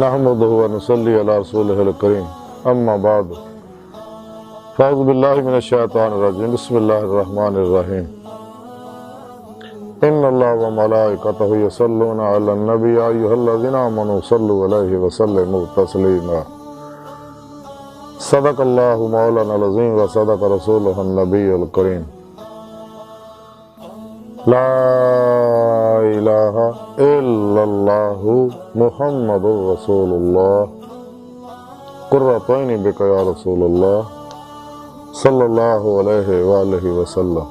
نحمدہ و نصلی علی رسولہ الکریم اما بعد فاعوذ باللہ من الشیطان الرجیم بسم اللہ الرحمن الرحیم ان اللہ و ملائکتہ یصلون علی النبی یا ایھا الذین آمنوا صلوا علیہ وسلموا تسلیما صدق اللہ مولانا العظیم و صدق رسولہ النبی الکریم لا الہ الا اللہ محمد رسول اللہ قرۃ عین بک یا رسول اللہ صلی اللہ علیہ وآلہ وسلم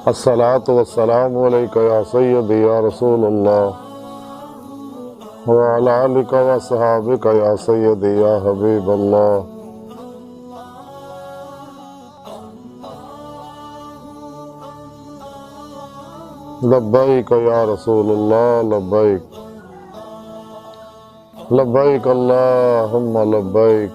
الصلاۃ والسلام علیک یا سیدی یا رسول اللہ وعلی آلک وصحابک یا سیدی یا حبیب اللہ لبیک یا رسول اللہ لبیک لبیک اللہم لبیک۔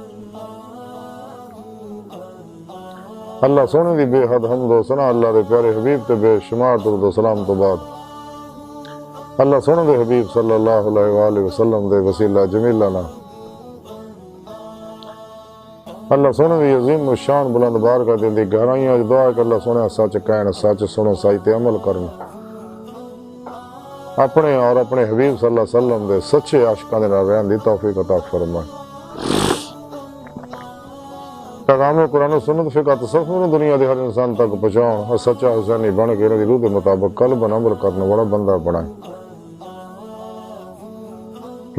اللہ سونے دی بے حد حمد و ثنا اللہ دے پیارے حبیب تے بے شمار درود و سلام تو بعد اللہ سونے دے حبیب صلی اللہ علیہ وآلہ وسلم دے وسیلہ جمیلہ نا اللہ سونے دی عظیم و شان بلند بارگاہ دے دی گہرائیاں دعا ہے کہ اللہ سونے سچ کہن سچ سنو سچ تے عمل کرن اپنے اور اپنے حبیب صلی اللہ علیہ وسلم دے سچے عاشقاں دے نال رہن دی توفیق عطا فرمائے۔ پیغام قرآن و سنت فقہ تصوف دنیا دے ہر انسان تک پہنچاؤ اور سچا حسینی بن کے انہاں دی روح دے مطابق قلب عمل کرنے والا بندہ بنائے۔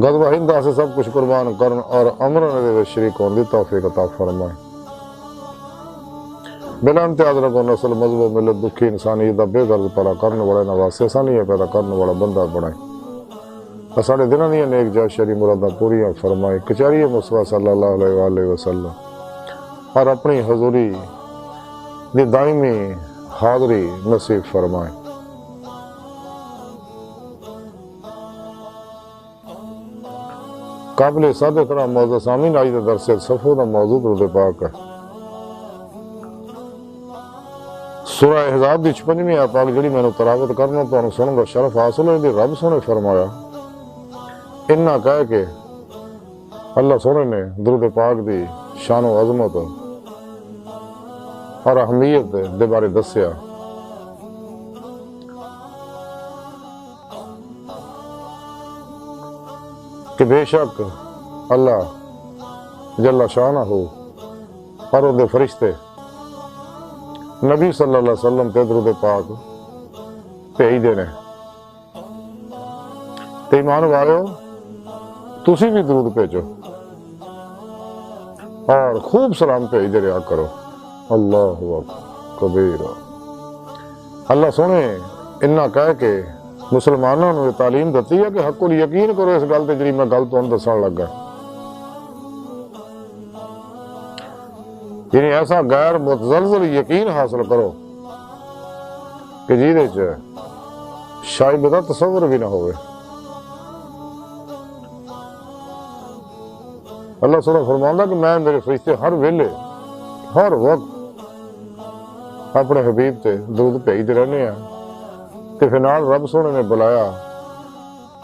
غزوہ ہند سے سب کچھ قربان کرن اور امرن دے وچ شریک ہون دی توفیق عطا فرمائے۔ بلا امتیاز رکھو نسل مذہب و ملت دکھی انسانیت دا بے غرض پلا کرنے والے نواسے آسانیاں پیدا کرنے والا بندہ بنائے۔ ساڈے دلاں دیاں نیک جائز شرعی مراداں پوریاں فرمائے۔ کچہری مصطفیٰ صلی اللہ علیہ وآلہ وسلم اور اپنی حضوری دی دائمی حاضری نصیب فرمائے۔ قابل صد احترام موضوع سامعین آج دے درس صفحہ دا موضوع درود پاک ہے۔ سورہ احزاب دی 56ویں آیت پاک جڑی میں نے تلاوت کرنا تو سنن دا شرف حاصل ہے، رب سونے فرمایا انہاں کہہ کے اللہ سونے نے درود پاک دی شان و عظمت اور اہمیت دے بارے دسیا۔ کہ بے شک اللہ جل شانہ اور دے فرشتے نبی صلی اللہ علیہ وسلم تے درود پاک بھیج دینے تے ایمان والو تسی بھی درود بھیجو اور خوب سلام بھیج دے رہا کرو۔ اللہ کبیر اللہ سونے انہاں کہہ کے مسلمانوں نے تعلیم دیتی ہے کہ حق ال یقین کرو اس گل تے جڑی میں گل تانوں دسن لگا، یعنی ایسا غیر متزلزل یقین حاصل کرو کہ جیدے چ شاید دا تصور بھی نہ ہوئے۔ اللہ سبحانہ فرماندا کہ میں میرے فرشتے ہر ویلے ہر وقت اپنے حبیب تے درود بھیجتے رہنے ہیں۔ تے پھر نال رب سونے نے بلایا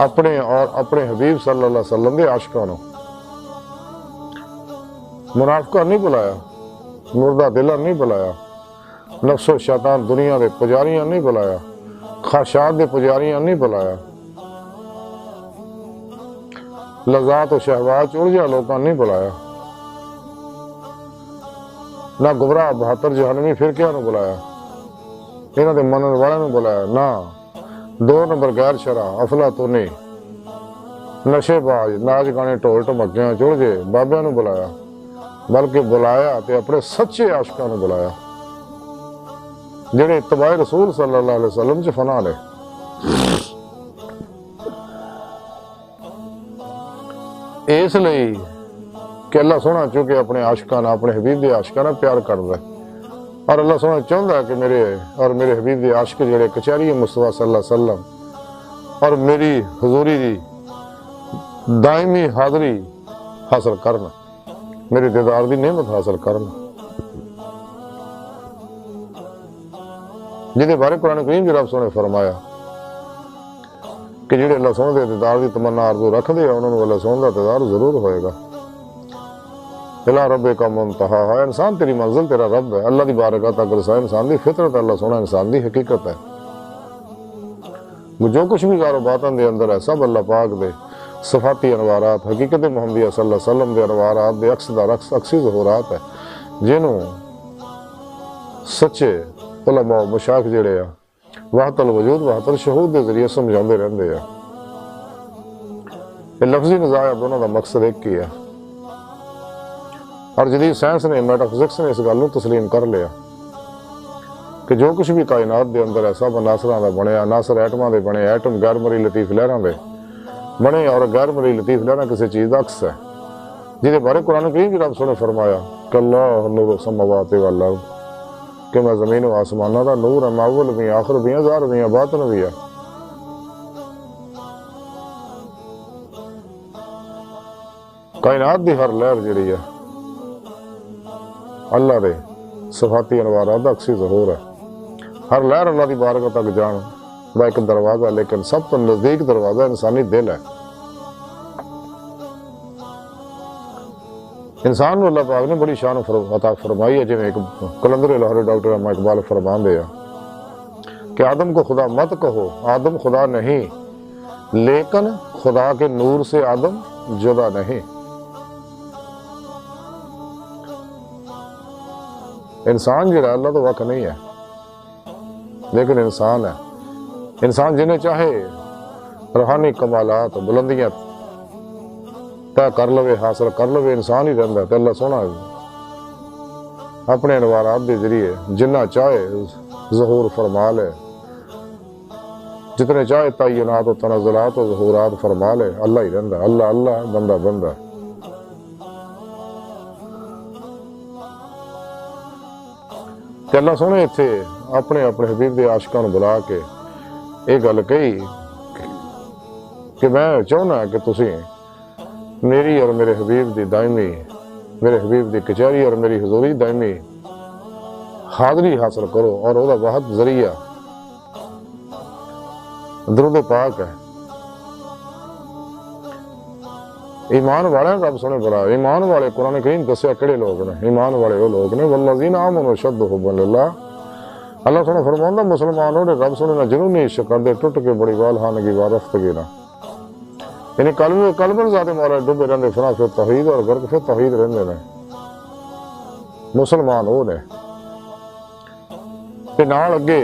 اپنے اور اپنے حبیب صلی اللہ علیہ وسلم دے عاشقاں نوں، منافقاں نہیں بلایا، مردہ دلاں نہیں بلایا، نفس و شیطان دنیا دے پجاریاں نہیں بلایا، خواہشات دے پجاریاں نہیں بلایا، لذات و شہوات چڑجا لوکاں نہیں بلایا، نہ گمراہ بہتر جہنمی فرقیاں نوں بلایا، انہاں دے منن والے نوں بلایا، نہ دو نمبر غیر شرع افلاطونی نشے باز ناچ گانے ٹول ٹمکیاں چڑجے بابیاں نوں بلایا، بلکہ بلایا تے اپنے سچے عاشقاں نوں بلایا جڑے اتباع رسول صلی اللہ علیہ وسلم چ فنا لے۔ اس لئی کہ اللہ سونا چونکہ اپنے عاشقاں نال اپنے حبیب دے عاشقاں نال پیار کردا ہے اور اللہ سونا چاہتا ہے کہ میرے اور میرے حبیب دے عاشق جڑے کچہری مصطفیٰ صلی اللہ علیہ وسلم اور میری حضوری دی دائمی حاضری حاصل کرنا، میرے دیدار دی نعمت حاصل کرنا، جہدے بارے قرآن کریم دی رب سونے فرمایا کہ جڑے اللہ سونے دے دیدار دی تمنا آرزو رکھتے ہیں انہوں نے اللہ سونے دا دیدار ضرور ہوئے گا۔ الا رب کا منتہا ہے، انسان تیری منزل تیرا رب ہے، اللہ دی بارگاہ تک رسائی انسان دی فطرت ہے، اللہ سونا انسان دی حقیقت ہے۔ جو کچھ بھی گارو باطن دے اندر ہے سب اللہ پاک دے صفاتی انوارات، حقیقت محمدیہ صلی اللہ علیہ وسلم دے انوارات دے عکسی ظہورات ہے، جنہوں سچے علماء مشاخ جڑے ہیں وحدت الوجود وحدت الشہود دے ذریعے سمجھاندے رہندے ہیں۔ یہ لفظی نظائر دونوں کا مقصد ایک ہی ہے، اور جدید سائنس نے میٹافزکس نے اس گل تسلیم کر لیا کہ جو کچھ بھی کائنات دے اندر ہے سب عناصراں دا بنے، عناصر ایٹماں دے بنے، ایٹم غیر مرئی لطیف لہراں دے بنے، اور غیر مرئی لطیف لہراں کسی چیز دا عکس ہے، جہدے بارے قرآن کریم بھی رب سونے فرمایا کہ اللہ نور السماوات والارض، کہ میں زمین و آسمانہ دا نور ہے، میں اول بھی آخر بھی ہیں، ظاہر بھی ہیں، باطن بھی ہے۔ کائنات دی ہر لہر جڑی ہے اللہ دے صفاتی انوارات دا عکسی ظہور ہے، ہر لہر اللہ دی بارگاہ تک جان دا ایک دروازہ، لیکن سب تو نزدیک دروازہ انسانی دل ہے۔ انسان کو اللہ پاک نے بڑی شان عطا فرمائی ہے، جویں ایک کلندر لاہوری ڈاکٹر احمد اقبال فرمان دے کہ آدم کو خدا مت کہو، آدم خدا نہیں، لیکن خدا کے نور سے آدم جدا نہیں۔ انسان جڑا اللہ تو وقت نہیں ہے، لیکن انسان ہے۔ انسان جنہیں چاہے روحانی کمالات بلندیاں طے کر لوے، حاصل کر لوے، انسان ہی رہندا ہے۔ تے اللہ سونا اپنے انوارات کے ذریعے جنہ چاہے ظہور فرما لے، جتنے چاہے تعینات و تنزلات و ظہورات فرما لے، اللہ ہی رہندا ہے، اللہ اللہ، بندہ بندہ۔ تے اللہ سونے اتنے اپنے اپنے حبیب دے عاشقاں نوں بلا کے یہ گل کہی کہ میں چاہنا کہ تسی میری اور میرے حبیب دی دائمی، میرے حبیب دی کچہری اور میری حضوری دائمی حاضری حاصل کرو، اور وہ واحد ذریعہ درود پاک ہے۔ ایمان والے رب سونے بڑا، ایمان والے قرآن کریم دسیا کہڑے لوگ نے، ایمان والے وہ لوگ نے والذین آمنوا اشد حبا للہ۔ اللہ سونے فرماؤں مسلمانوں نے رب سونے نہ جنونی عشق کردے، ٹوٹ کے بڑی والہانگی وارفتگی نہ، یعنی قلب ذات مولا ڈبے رہندے فنا پھر توحید اور غرق پھر توحید رہندے نے مسلمان وہ نے۔ تے نال اگے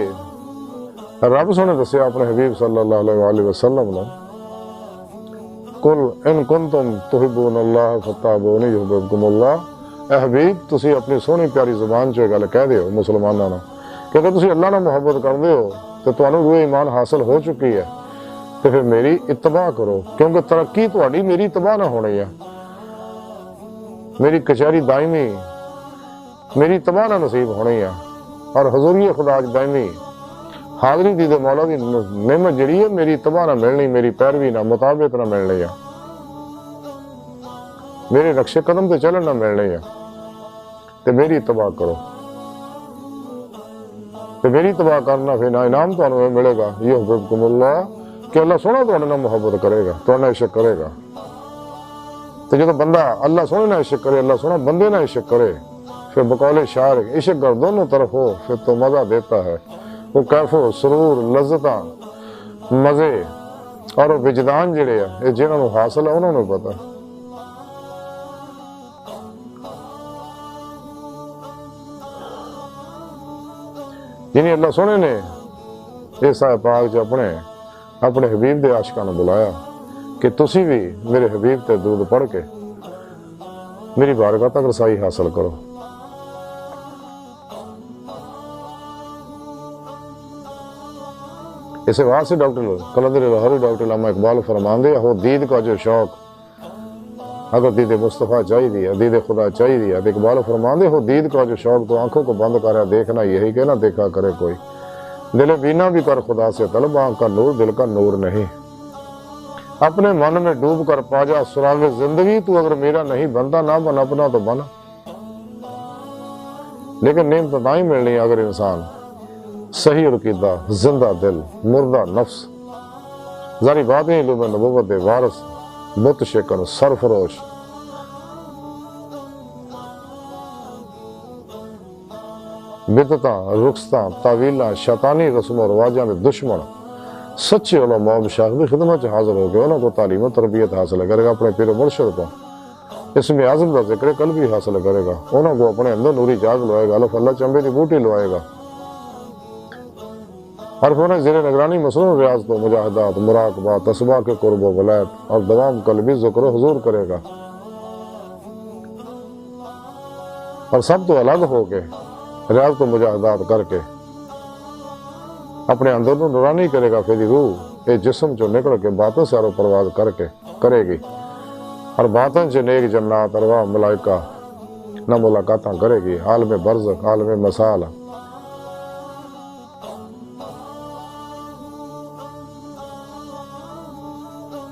رب سونے دسیا اپنے حبیب صلی اللہ علیہ وآلہ وسلم نے قل ان کنتم تحبون اللہ فتابونی یحببکم اللہ، اے حبیب تسی اپنی سونی پیاری زبان چ گل کہہ دیو مسلمانوں نے کہ اگر تسی اللہ نے محبت کردے ہو تو تانوں روح ایمان حاصل ہو چکی ہے، تو پھر میری اتباع کرو، کیونکہ ترقی تہاڈی میری اتباع نہ ہونی ہے، میری کچہری دائمی میری اتباع نہ نصیب ہونی ہے، اور حضوری خدا دائمی حاضری دی دے مولا دی نعمت جڑی ہے میری اتباع نہ ملنی، میری پیروی نہ مطابق نہ ملنی ہے، میرے نقش قدم تے چلن نہ ملنی ہے، تے میری اتباع کرو۔ تے میری اتباع کرنا پھر انعام تانوں ملے گا، یحببکم اللہ، کہ اللہ سونا تواڈے نال محبت کرے گا، تواڈے نال عشق کرے گا۔ تے جدوں بندہ اللہ سونے نال عشق کرے، اللہ سونا بندے نال عشق کرے، پھر بقول شاعر عشق گر دونوں طرف ہو پھر تو مزہ دیتا ہے، وہ کیف و سرور لذتاں مزے اور وجدان جڑے ہیں جنہوں نے حاصل ہے انہوں نے پتا۔ یعنی اللہ سونے نے اس پاک چ اپنے حبیب دے عاشقاں نے بلایا کہ تسی بھی میرے حبیب تے درود پڑھ کے میری بارگاہ تک رسائی حاصل کرو۔ اسے بعد سے ڈاکٹر کلندر لاہوری ڈاکٹر علامہ اقبال فرماندے ہو دید کا جو شوق اگر دید مصطفیٰ چاہیے، دید خدا چاہیے، اقبال فرماندے ہو دید کا جو شوق تو آنکھوں کو بند کرے دیکھنا یہی کہ نہ دیکھا کرے کوئی، دل بینا بھی کر خدا سے طلب، آنکھ کا نور دل کا نور نہیں، اپنے من میں ڈوب کر پا جا سراغ زندگی، تو اگر میرا نہیں بنتا نہ بن اپنا تو بن۔ لیکن نعمت نہ ہی ملنی اگر انسان صحیح عقیدہ، زندہ دل، مردہ نفس ذری بات نہیں لوب نبوت دے وارث بت شکن سرفروش بدتاں رخصتاں تعویلاں شیطانی رسم و رواجاں دے دشمن سچے علماء مشائخ کی خدمت چ حاضر ہو کے انہوں کو تعلیم و تربیت حاصل کرے گا، اپنے پیر و مرشد کو اسم اعظم کا ذکر قلبی حاصل کرے گا، انہوں کو اپنے اندر نوری جاگ لوائے گا، الف اللہ چمبے کی بوٹی لوائے گا، حرف انہیں زیر نگرانی مصنوع ریاض تو مجاہدات مراقبات اسباح کے قرب و ولایت اور دوام قلبی ذکر و حضور کرے گا، اور سب تو الگ ہو کے ریاض تو مجاہدات کر کے اپنے اندر تو نورانی کرے گا، پھر روح یہ جسم چو نکل کے باطن سے آرو پرواز کر کے کرے گی، اور باطن سے نیک جنات ارواح ملائکہ نہ ملاقاتاں کرے گی، عالم برزخ عالم مسال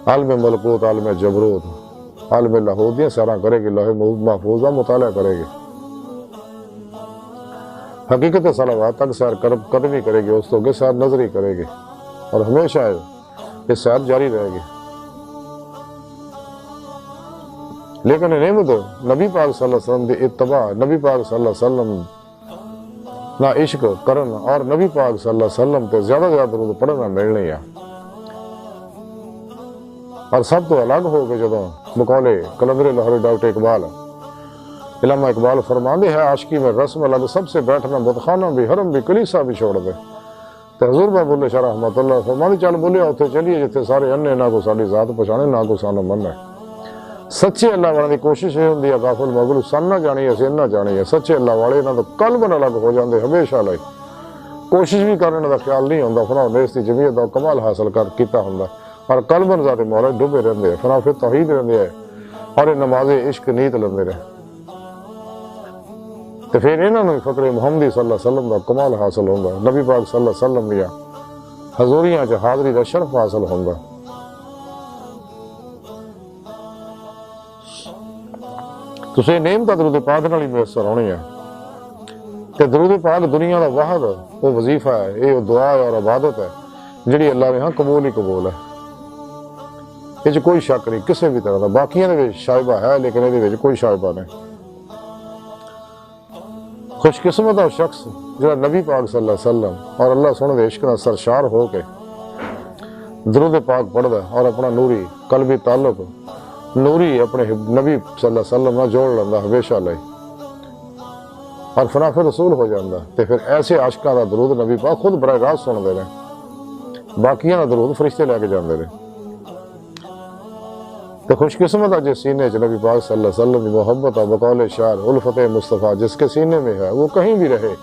عالم ملکوت عالم جبروت عالم لاہوتیاں سیراں کرے گی، لوح محفوظہ مطالعہ کرے گی، حقیقت صلوات تک سیر قدمی کرے گی، اس تو کے سیر نظری کرے گی، اور ہمیشہ یہ سیر جاری رہے گی۔ لیکن نعمت نبی پاک صلی اللہ علیہ وسلم دی اتباع، نبی پاک صلی اللہ علیہ وسلم نہ عشق کرن اور نبی پاک صلی اللہ علیہ وسلم تے زیادہ زیادہ درود پڑھنا ملنی ہے، اور سب تو الگ ہو کے جدوں بقول کلندر لاہوری ڈاکٹر اقبال علامہ اقبال فرماندے ہے عاشقی میں رسم الگ سب سے بیٹھنا بتخانہ بھی حرم بھی کلیسا بھی چھوڑ دے، تو حضور بابا بولے شاہ رحمۃ اللہ فرماندے چل بولے اتھے چلیے جتھے سارے انے نہ کو ساری ذات پہچانے نہ کو سانو من ہے، سچے اللہ والے دی کوشش یہ ہوندی ہے غافل مغلو سن نہ جانی ہے سن نہ جانی ہے، سچے اللہ والے انہاں دا قلب نہ الگ ہو جاندے ہمیشہ لئی، کوشش بھی کرنے دا خیال نہیں ہوندا، فنا نیس دی جمعیت دا کمال حاصل کیتا ہوندا، اور قلبن ذات مولا ڈوبے رہندے ہیں، فنا پھر توحید رہندے ہیں، اور نماز عشق نیت لندے رہے، تو پھر انہوں نے فقر محمدی صلی اللہ علیہ وسلم دا کمال حاصل ہوندا، نبی پاک صلی اللہ علیہ وسلم دیا حضوریاں چ حاضری دا شرف حاصل ہوندا۔ تسے نعمت درود پاک نال ہی میسر ہونی ہے، کہ درود پاک دنیا دا واحد وہ وظیفہ ہے، یہ دعا ہے اور عبادت ہے جڑی اللہ نے ہاں قبول ہی قبول ہے، یہ کوئی شک نہیں کسی بھی طرح دا، باقیاں دے وچ شائبہ ہے لیکن یہ وچ کوئی شائبہ نہیں۔ خوش قسمت ہے شخص جڑا نبی پاک صلی اللہ علیہ وسلم اور اللہ سونے دے عشق نال سرشار ہو کے درود پاک پڑھدا اور اپنا نوری قلبی تعلق نوری اپنے نبی صلی اللہ علیہ وسلم نال جوڑ لیندا ہمیشہ لئی، اور فنا پھر رسول ہو جاندا، تے پھر ایسے عاشقاں دا درود نبی پاک خود براہ راست سن دے نے، باقیاں دا درود فرشتے لے کے جاندے نے، تو خوش قسمت ہے جس سینے چ نبی پاک صلی اللہ علیہ وسلم کی محبت ہے، بقول شاعر الفت مصطفیٰ جس کے سینے میں ہے وہ کہیں بھی رہے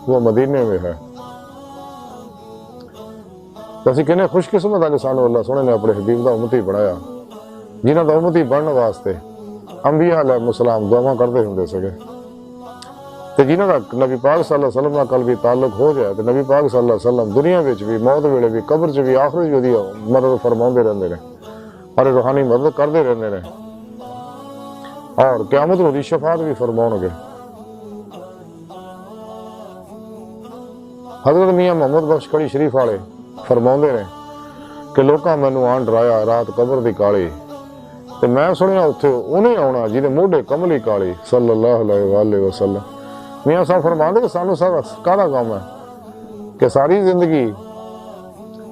وہ مدینے میں ہے، تو اسی کہنے خوش قسمت ہے کہ سانو اللہ سونے نے اپنے حبیب دا امتی بنایا، جنہاں دا امتی بننے واسطے انبیاء علیہ السلام دعاواں کرتے ہوندے سگے، تے جنہاں دا نبی پاک صلی اللہ علیہ وسلم نال قلبی تعلق ہو جائے تو نبی پاک صلی اللہ علیہ وسلم دنیا وچ بھی موت ویلے بھی قبر چ بھی آخرت وچ بھی مدد فرماندے رہندے نے، اور روحانی مدد کرتے رہنے نے، اور قیامت نو شفاعت بھی فرماؤ گے۔ حضرت میاں محمد بخش کڑی شریف والے فرماؤندے نے کہ لوکاں مینوں آن ڈرایا رات قبر دی کالی، تے میں سنیا اتھے انہیں آنا جنہیں موڈے کملی کالی صلی اللہ علیہ وآلہ وسلم۔ میاں صاحب فرماندے کہ سانو کہڑا کام ہے کہ ساری زندگی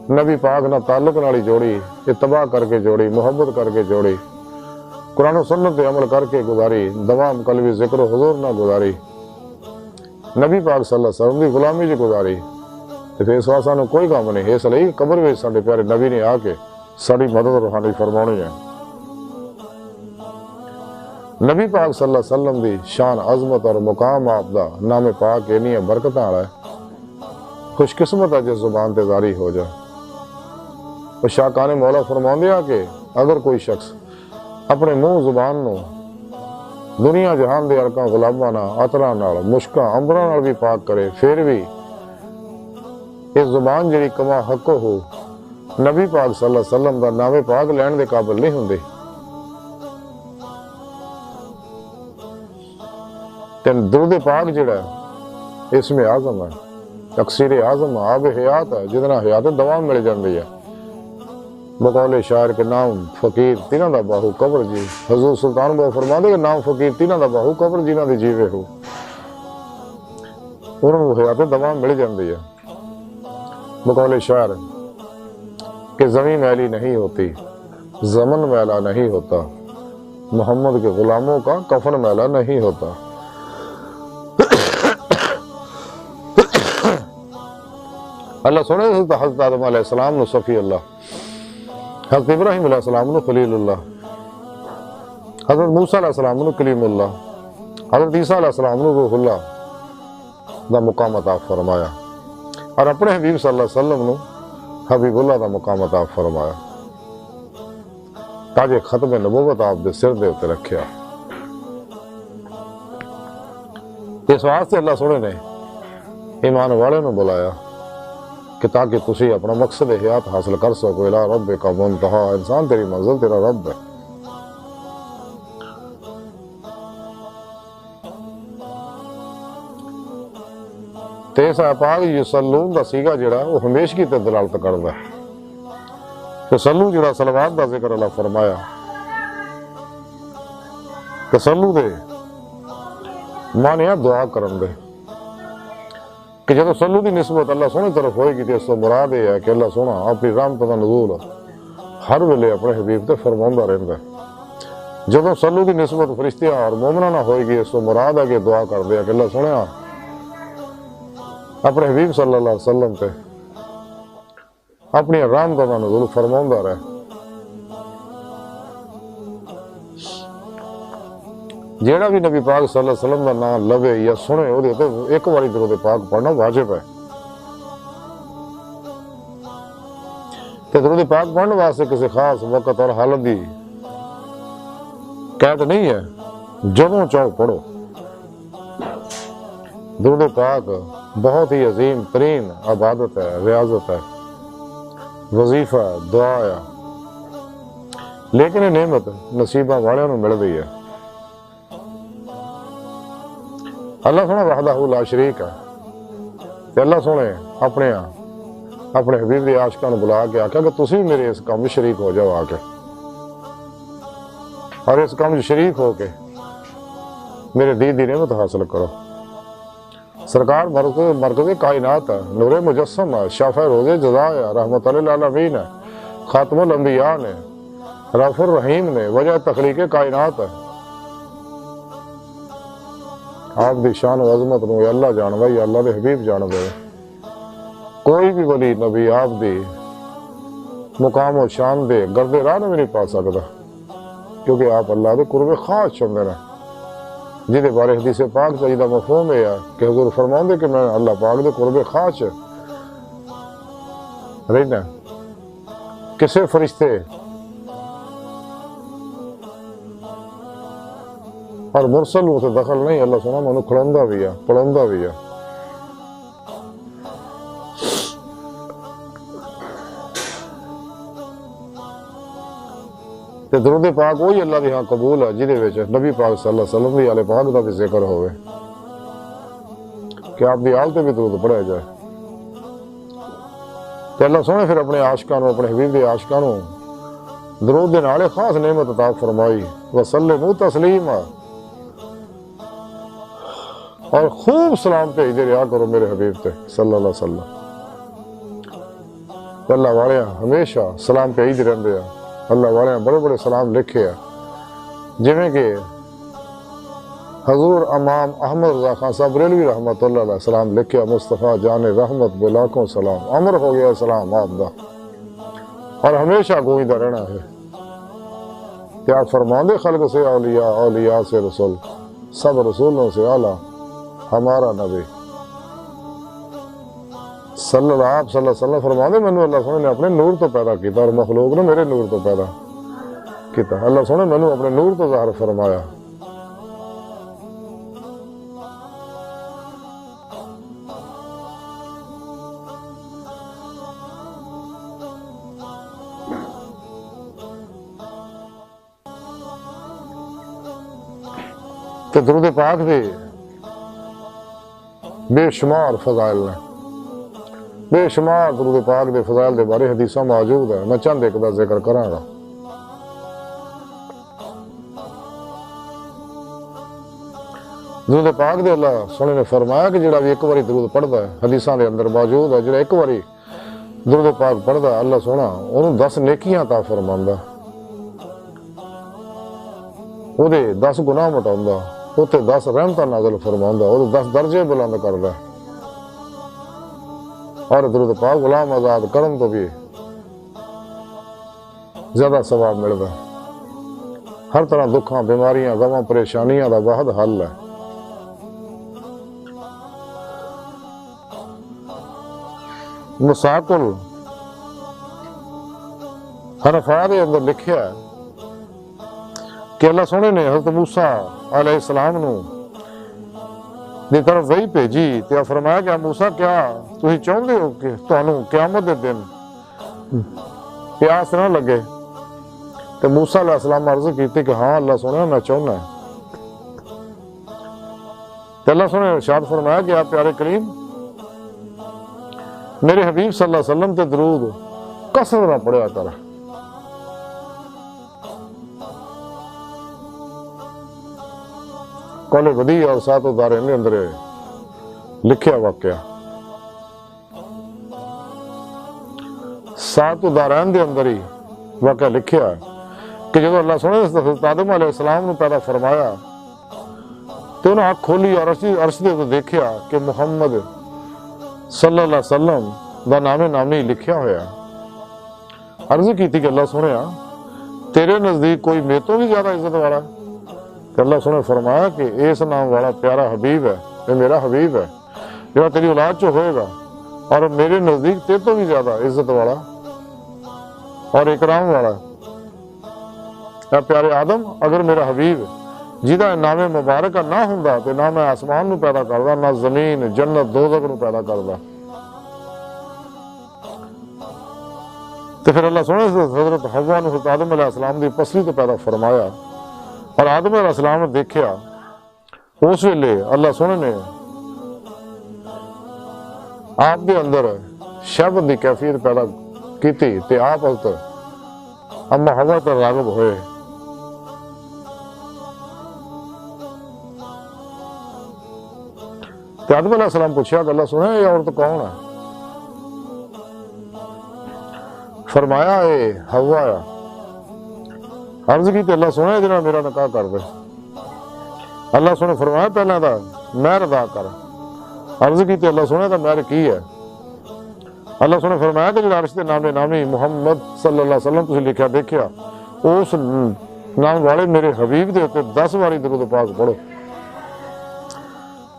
نبی پاک نہ تعلق نالی جوڑی، اتباع کر کے جوڑی، محبت کر کے جوڑی، قرآن و سنت پہ عمل کر کے گزاری، دوام قلبی ذکر و حضور نہ گزاری، نبی پاک صلی اللہ علیہ وسلم کی غلامی جو گزاری، تو پھر اس واسطے سانو کوئی کام نہیں، اس لیے قبر میں ساڈے پیارے نبی نے آ کے ساری مدد روحانی فرمانی ہے۔ نبی پاک صلی اللہ علیہ وسلم دی شان عظمت اور مقام آپ دا نام پاک اینی برکت والا ہے، خوش قسمت ہے جس زبان تے جاری ہو جائے۔ اور شاہ کان مولا فرماندیا کہ اگر کوئی شخص اپنے منہ زبان نو دنیا جہان دے ارکاں غلاماں نال عطراں نال مشکاں انبراں نال بھی پاک کرے، پھر بھی اس زبان جڑی کما حق ہو نبی پاک صلی اللہ علیہ وسلم دا نام پاک لین دے قابل نہیں ہوندی، تے درود پاک جڑا ہے اسم اعظم ہے، تقصیر اعظم آب حیات ہے، جتنا حیات دوام مل جاندی ہے، بقول شاعر کے نام فقیر تینوں دا باہو قبر جی، حضور سلطان بہو فرماندے کہ نام فقیر تینوں دا باہو قبر جنہاں دی جیوے ہو انہوں نے حیات دوام مل جاندی ہے۔ بقول شاعر کہ زمین میلی نہیں ہوتی، زمن میلا نہیں ہوتا، محمد کے غلاموں کا کفن میلا نہیں ہوتا۔ اللہ سنے حضرت آدم علیہ السلام نو صفی اللہ، حضرت ابراہیم علیہ السلام نو خلیل اللہ، حضرت موسیٰ علیہ السلام نو کلیم اللہ، حضرت عیسیٰ علیہ السلام نو روح اللہ دا مقام عطا فرمایا، اور اپنے حبیب صلی اللہ علیہ وسلم نو حبیب اللہ دا مقام عطا فرمایا، تاکہ ختم نبوت آپ دے سر دے اتے رکھیا۔ اس واسطے اللہ سونے نے ایمان والے نو بلایا کہ تاکہ تسی اپنا مقصد حیات حاصل کر سکو، الہ رب کا منتہا، انسان تیری منزل تیرا رب ہے۔ تیسا پاک یسلون دا سیگا جڑا وہ ہمیشگی تے دلالت کردا ہے کہ سلو جڑا صلوات دا ذکر اللہ فرمایا کہ سلو دے معنی ہے دعا کرن دے، کہ جب سلو دی نسبت اللہ سونے طرف ہوئے گی تو اس تو مراد یہ ہے کہ اللہ سونا اپنی رحمت دا نزول ہر ویلے اپنے حبیب تے فرماندہ رہندا ہے۔ جب سلو دی نسبت فرشتیاں اور مومنہ نہ ہوئے گی اس تو مراد ہے کہ دعا کر دیا کہ اللہ سونے اپنے حبیب صلی اللہ علیہ وسلم تے اپنی رحمت دا نزول فرماندہ رہے۔ جیڑا بھی نبی پاک صلی اللہ علیہ وسلم کا نام لوے یا سنے وہ تو ایک باری درود پاک پڑھنا واجب ہے۔ تے درود پاک پڑھنے واسطے کسی خاص وقت اور حالت دی قید نہیں ہے، جدوں چاہو پڑھو۔ درود پاک بہت ہی عظیم ترین عبادت ہے، ریاضت ہے، وظیفہ ہے، دعا ہے، لیکن یہ نعمت نصیبہ والوں نے مل گئی ہے۔ اللہ سونا وحدہ لا شریک ہے، تے اللہ سونے اپنے حبیب دی عاشقاں نوں بلا کے آکھیا کہ تسی میرے اس کام میں شریک ہو جاؤ آ کے، اور اس کام میں شریک ہو کے میرے دین دی نعمت حاصل کرو۔ سرکار مرکز کائنات ہے، نور مجسم ہے، شافع روز جزا ہے، رحمت للعالمین ہے، خاتم الانبیاء نے، رف الرحیم نے، وجہ تخلیق کائنات ہے۔ آپ دی شان و عظمت نو یا اللہ جاندا یا اللہ دے حبیب جاندا ہے۔ کوئی بھی ولی نبی آپ دی مقام و شان دے گردے راہ میں نہیں پا سکتا، کیونکہ آپ اللہ دے قرب خاص چندے ہیں، جہدے بارے حدیث پاک چاہیدہ مفہوم ہے کہ حضور فرماندے کہ میں اللہ پاک دے قرب خاص رہنا۔ کسے فرشتے اور مرسل اسے دخل نہیں، اللہ سونا منو کھڑوندہ بھی ہے، پڑھوندہ بھی ہے۔ تے درود پاک وہی اللہ دی ہاں قبول ہے جہدے وچ نبی پاک صلی اللہ علیہ وسلم دی آل پاک دا بھی ذکر ہوئے، کہ آپ دی آل تے بھی درود پڑھا جائے۔ تے اللہ سونے پھر اپنے عاشقاں نوں، اپنے حبیب دے عاشقاں نوں درود دے نال خاص نعمت عطا فرمائی، وسلموا تسلیما، اور خوب سلام بھیجتے رہا کرو میرے حبیب تے صلی اللہ علیہ وسلم۔ اللہ والے ہمیشہ سلام بھیجتے رہتے ہیں، اللہ والے بڑے بڑے سلام لکھے ہیں، جویں کہ حضور امام احمد رضا خان صاحب بریلوی رحمت اللہ علیہ السلام لکھے، مصطفیٰ جان رحمت بلاکھوں سلام، امر ہو گیا سلام آپ دا، اور ہمیشہ گوئیدہ رہنا ہے۔ کہ آپ فرماندے خلق سے اولیاء، اولیاء سے رسول، سب رسولوں سے اعلیٰ ہمارا نبی صلی اللہ علیہ وسلم فرماندے میں اللہ سونے نے اپنے نور تو پیدا کیتا اور مخلوق نے میرے نور تو پیدا کیتا۔ اللہ سونے میں اپنے نور تو ظاہر فرمایا۔ تو درود پاک دے بے شمار فضائل نے، بے شمار درود پاک دے فضائل دے بارے حدیثاں موجود ہیں، میں چند ایک دا ذکر کراں گا۔ درود پاک دے اللہ سونے نے فرمایا کہ جڑا بھی ایک باری درود پڑھدا ہے، حدیثاں دے اندر موجود ہے، جڑا ایک باری درود پاک پڑھدا ہے اللہ سونا انہوں 10 نیکیاں عطا فرماندا، او دے 10 گناہ مٹاوندا، او تے 10 رحمتاں نازل فرماندا، او دے 10 درجے بلند کردا ہے۔ اور درود پاک غلام آزاد کرن تو بھی زیادہ ثواب ملدا ہے۔ ہر طرح دکھاں، بیماریاں، غماں، پریشانیاں دا واحد حل ہے۔ مساق الحنفاء دے اندر لکھیا ہے کہ اللہ سونے نے حضرت موسیٰ علیہ السلام دی طرف وحی بھیجی تے فرمایا کہ موسیٰ کیا تسی چاہندے ہو کہ تانوں قیامت دے دن پیاس نہ لگے؟ تے موسیٰ علیہ السلام عرض کیتی کہ ہاں اللہ سونے میں چاہنا ہے۔ تے اللہ سونے نے ارشاد فرمایا کہ آپ پیارے کریم میرے حبیب صلی اللہ علیہ وسلم تے درود کثرت نہ پڑھیا کر۔ قول بدیع اور سات دارین کے اندر لکھیا واقعہ، سات دارین دے اندر ہی واقعہ لکھیا ہے کہ جب اللہ سونے نے حضرت آدم علیہ السلام نے پیدا فرمایا تو انہوں نے آنکھ کھولی اور عرش دے تو دیکھیا کہ محمد صلی اللہ علیہ وسلم دا نام نامی لکھیا ہویا۔ عرض کی تھی کہ اللہ سنیا تیرے نزدیک کوئی میں تو بھی زیادہ عزت والا ہے؟ کہ اللہ سنے فرمایا کہ اس نام والا پیارا حبیب ہے، یہ میرا حبیب ہے جو تیری اولاد چو ہوئے گا اور میرے نزدیک تیرے تو بھی زیادہ عزت والا اور اکرام والا ہے۔ اے پیارے آدم اگر میرا حبیب جیدہ نام مبارکہ نہ ہوندا تو نہ میں آسمان نو پیدا کردا، نہ زمین جنت دوزخ نو پیدا کردا۔ تو پھر اللہ سنے حضرت حوا نے حضرت آدم علیہ السلام دی پسلی تو پیدا فرمایا اور آدم علیہ السلام نے دیکھیا اس ویلے اللہ سنے نے آپ دے اندر شہوت دی کیفیت پیدا کیتی تے آپ حضرت اما حوا پر راغب ہوئے۔ تے آدم علیہ السلام پوچھا کہ اللہ سنے یہ عورت کون ہے؟ فرمایا اے حوا ہے۔ عرض کی تے اللہ سنے جنہاں میرا نکاح کر دے۔ اللہ سنے فرمایا پہلے دا مہر ادا کر۔ عرض کی تے اللہ سنے دا مہر کی ہے؟ اللہ سنے فرمایا کہ جڑا عرش دے نام نامی محمد صلی اللہ علیہ وسلم تسی لکھیا دیکھیا اس نام والے میرے حبیب دے اوپر 10 باری درود پاک پڑھو۔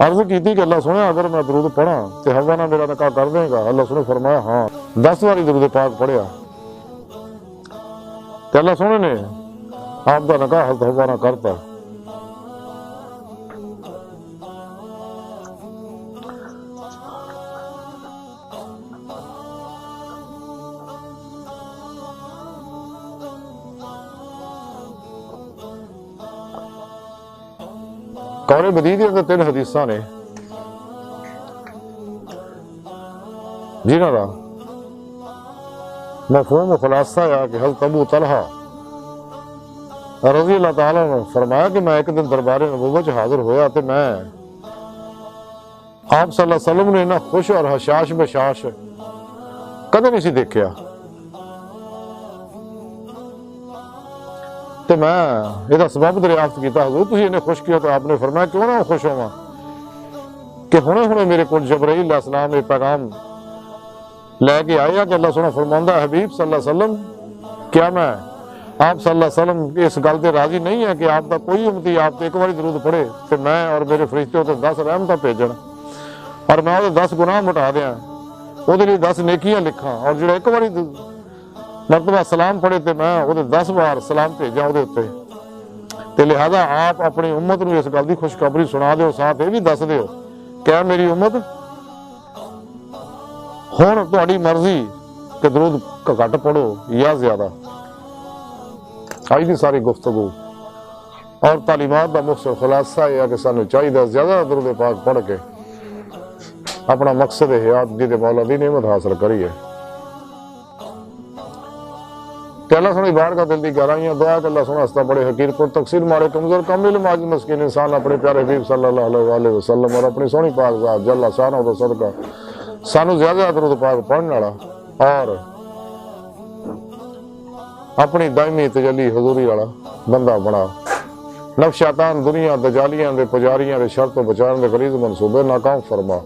عرض کی تھی کہ اللہ سنے اگر میں درود پڑھا تے حوا نہ میرا نکاح کر دے گا؟ اللہ سنے فرمایا ہاں 10 باری درود پاک پڑھیا تے اللہ سنے نے آپ دا نکاح حضرت حوا نہ کرتا۔ قول بدیع دے اندر 3 حدیثاں نے جنہاں دا مفہوم و خلاصہ ہے کہ حضرت ابو طلحہ رضی اللہ تعالیٰ نے فرمایا کہ میں ایک دن دربار نبوت حاضر ہویا تے میں آپ صلی اللہ علیہ وسلم نے انہاں خوش اور حشاش بشاش کدے نہیں سی دیکھیا تے میں یہ سبب دریافت کیتا حضور تسی انہیں خوش کیا تو آپ نے فرمایا کیوں نہ خوش ہوا کہ ہونے میرے کو جبرائیل علیہ السلام یہ پیغام لے کے آیا کہ اللہ سبحانہ فرماندہ حبیب صلی اللہ علیہ وسلم کیا میں آپ صلی اللہ علیہ وسلم اس گل سے راضی نہیں ہے کہ آپ کا کوئی امتی آپ ایک بار درود پڑھے کہ میں اور میرے فرشتے تے 10 رحمتاں بھیجن اور میں وہ 10 گناہ مٹا دیاں وہ 10 نیکیاں لکھاں اور جڑا ایک بار مرتبہ سلام پڑھے تے میں وہ 10 بار سلام بھیجاں وہ تے لہذا آپ اپنی امت نو اس گل دی خوشخبری سنا دیو ساتھ یہ بھی دس دیو کہ میری امت ہن تہاڈی مرضی کہ درود گھٹ پڑھو یا زیادہ۔ آج دی ساری گفتگو اور تعلیمات دا مختصر خلاصہ یہ ہے کہ سانو چاہیے زیادہ درود پاک پڑھ کے اپنا مقصد حیات جی دے مولا دی نعمت حاصل کریے کہ اللہ سنی بار کا دل دی گہرائیاں دعا کہ اللہ سنا ہستا بڑے حقیر پر تقصیر مارے کمزور کامل معاج مسکین انسان اپنے پیارے حبیب صلی اللہ علیہ وسلم اور اپنی سونی پاک ذات جل شانہ و صدقہ سانو زیادہ درود پاک پڑھنے والا اور اپنی دائمی تجلی حضوری والا بندہ بنا نفس شیطان دنیا دجالیاں دے پجاریاں دے شر تو بچان دے غلیظ منصوبے ناکام فرما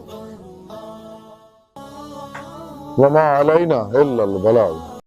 وما علینا الا البلاغ